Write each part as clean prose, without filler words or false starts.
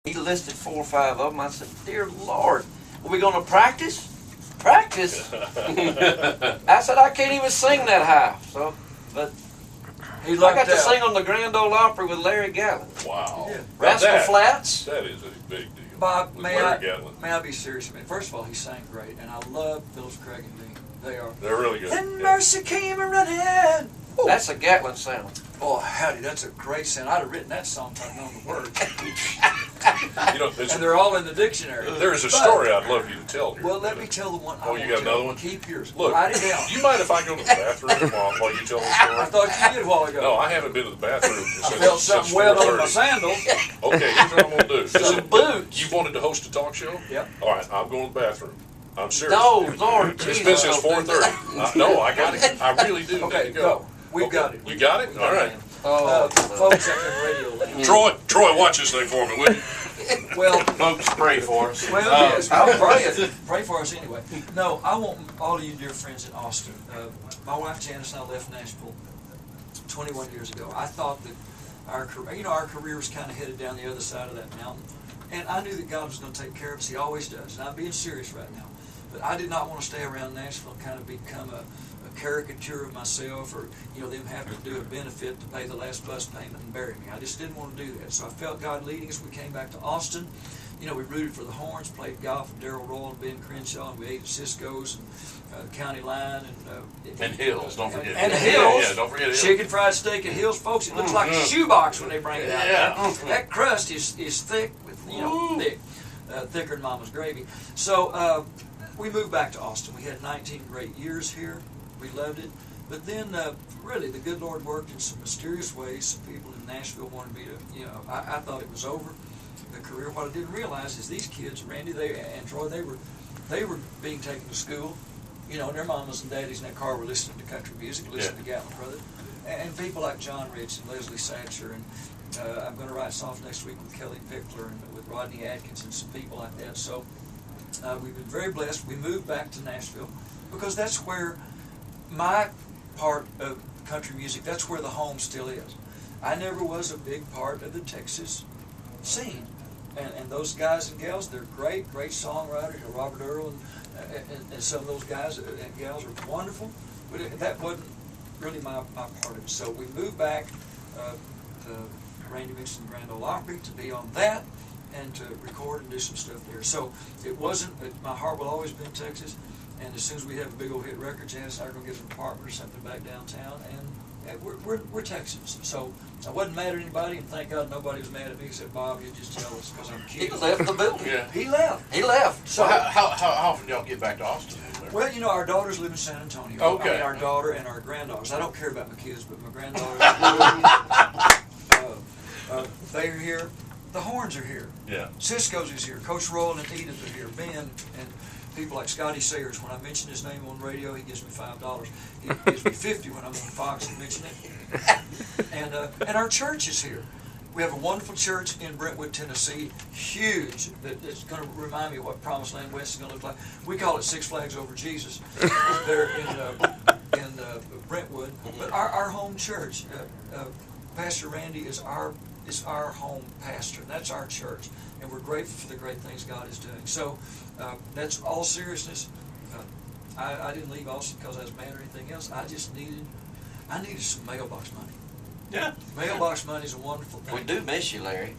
He listed 4 or 5 of them. I said, dear Lord, are we going to practice? Practice? I said, I can't even sing that high. So, but I got to sing on the Grand Ole Opry with Larry Gatlin. Wow. Rascal Flats. That is a big deal. Bob, may I be serious a minute? First of all, he sang great, and I love Phillips, Craig, and Dean. They're really good. And mercy came a running. Ooh. That's a Gatlin sound. Oh, howdy, that's a great sound. I'd have written that song if I'd known the words. And they're all in the dictionary. There's a story I'd love you to tell here. Well, let me tell the one. Oh, you got another one? Keep yours. Look, write it down. You mind if I go to the bathroom while you tell the story? I thought you did a while ago. No, I haven't been to the bathroom I felt something wet on my sandals. Okay, here's what I'm going to do. Some boots. You wanted to host a talk show? Yep. All right, I'm going to the bathroom. I'm serious. No, Lord, It's been since 4:30. No, I got it. I really do. Okay, go. We've got it. You got it? All right. Folks up in radio land. Troy, watch this thing for me, will you? Well, folks, pray for us. Well, yes, I'll pray. Pray for us anyway. No, I want all of you dear friends in Austin. My wife Janice and I left Nashville 21 years ago. I thought that our career was kind of headed down the other side of that mountain, and I knew that God was going to take care of us. He always does, and I'm being serious right now. But I did not want to stay around Nashville and kind of become a caricature of myself, or them having to do a benefit to pay the last bus payment and bury me. I just didn't want to do that. So I felt God leading us. We came back to Austin. We rooted for the Horns, played golf with Darryl Royal and Ben Crenshaw, and we ate at Cisco's and County Line and Hills. Don't forget and Hills. Yeah, don't forget Hills. Chicken fried steak at Hills, folks. It looks like a shoebox when they bring it out. Yeah. That crust is thick with thick, thicker than Mama's gravy. So we moved back to Austin. We had 19 great years here. We loved it. But then, really, the good Lord worked in some mysterious ways. Some people in Nashville wanted me to, I thought it was over, the career. What I didn't realize is these kids, Randy and Troy, they were being taken to school. Their mamas and daddies in that car were listening to country music, listening to Gatlin Brothers. And people like John Rich and Leslie Satcher. And I'm going to write songs next week with Kelly Pickler and with Rodney Atkins and some people like that. So we've been very blessed. We moved back to Nashville because that's where my part of country music, that's where the home still is. I never was a big part of the Texas scene. And those guys and gals, they're great songwriters. Robert Earl and some of those guys and gals are wonderful. But that wasn't really my part of it. So we moved back to Randy Mixon Grand Ole Opry to be on that and to record and do some stuff there. So it wasn't, my heart will always be in Texas. And as soon as we have a big old hit record, Janice and I are going to get an apartment or something back downtown, and we're Texans. So I wasn't mad at anybody, and thank God nobody was mad at me except Bob. You're just jealous because I'm cute. He left the building. Yeah. He left. He left. So how often do y'all get back to Austin? Well, our daughters live in San Antonio. Okay. I mean, our daughter and our granddaughters. I don't care about my kids, but my granddaughters, they're here. The Horns are here. Yeah. Cisco's is here. Coach Royal and Edith are here. Ben and people like Scotty Sayers. When I mention his name on radio, he gives me $5. He gives me $50 when I'm on Fox and mention it. And our church is here. We have a wonderful church in Brentwood, Tennessee, huge. It's going to remind me of what Promised Land West is going to look like. We call it Six Flags Over Jesus. There in Brentwood, but our home church, Pastor Randy is our home pastor. That's our church, and we're grateful for the great things God is doing. So that's all seriousness. I didn't leave Austin because I was mad or anything else. I needed some mailbox money. Yeah. Mailbox money is a wonderful thing. We do miss you, Larry.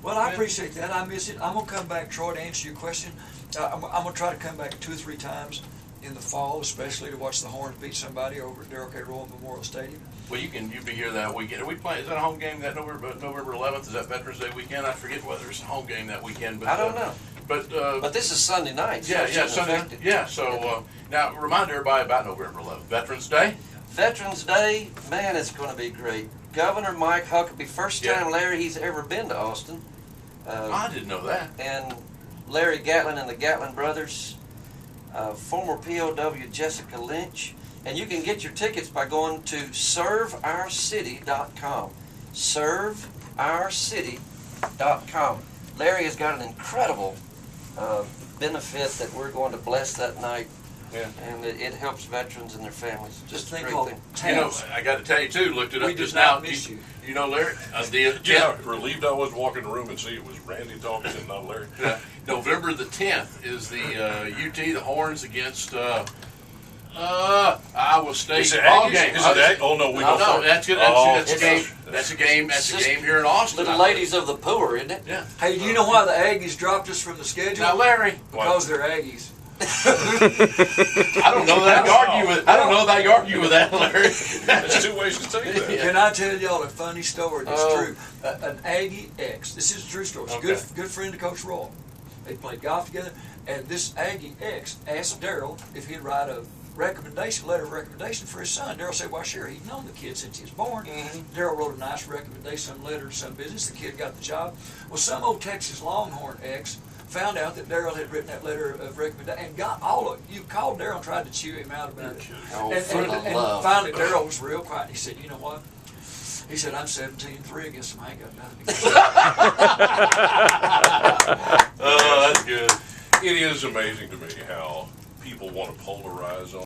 Well, I appreciate that. I miss it. I'm going to come back, Troy, to answer your question. I'm going to try to come back 2 or 3 times in the fall, especially to watch the Horns beat somebody over at Darrell K. Royal Memorial Stadium. Well, you'll be here that weekend. Are we playing? Is that a home game that November 11th? Is that Veterans Day weekend? I forget whether it's a home game that weekend. But I don't know. But this is Sunday night. So yeah, Sunday. Yeah. So now remind everybody about November 11th, Veterans Day. Veterans Day, man, it's going to be great. Governor Mike Huckabee, first time Larry he's ever been to Austin. I didn't know that. And Larry Gatlin and the Gatlin brothers, former POW Jessica Lynch. And you can get your tickets by going to serveourcity.com. Serveourcity.com. Larry has got an incredible benefit that we're going to bless that night. Yeah. And it helps veterans and their families. Just a think great called thing. You know, TAMS. I got to tell you too. Looked it up We did just not now. miss you. You know, Larry, I did. You know how relieved I was walking in the room and see it was Randy talking and not Larry. November the 10th is the UT, the Horns against Iowa State Is it ball Aggies? game. Is it Aggies? Oh no, we No, don't. no, that's good. Oh, That's a game. That's a game. That's a game here in Austin. Little ladies of the poor, isn't it? Yeah. Hey, do you know why the Aggies dropped us from the schedule? Now, Larry, Because they're Aggies. I don't know that you argue with. I don't know that you argue with that, Larry. There's two ways to take that. Can I tell y'all a funny story that's Oh. true? An Aggie ex, this is a true story. It's a good friend of Coach Roy. They played golf together, and this Aggie ex asked Daryl if he'd write a letter of recommendation for his son. Daryl said, "Well, sure." He'd known the kid since he was born. Daryl wrote a nice recommendation, some letter, some business. The kid got the job. Well, some old Texas Longhorn ex found out that Daryl had written that letter of recommendation and got all of it. You called Daryl and tried to chew him out about it. Oh, And finally, Daryl was real quiet. He said, "You know what?" He said, "I'm 17-3 against him. I ain't got nothing." Oh, that's good. It is amazing to me how people want to polarize on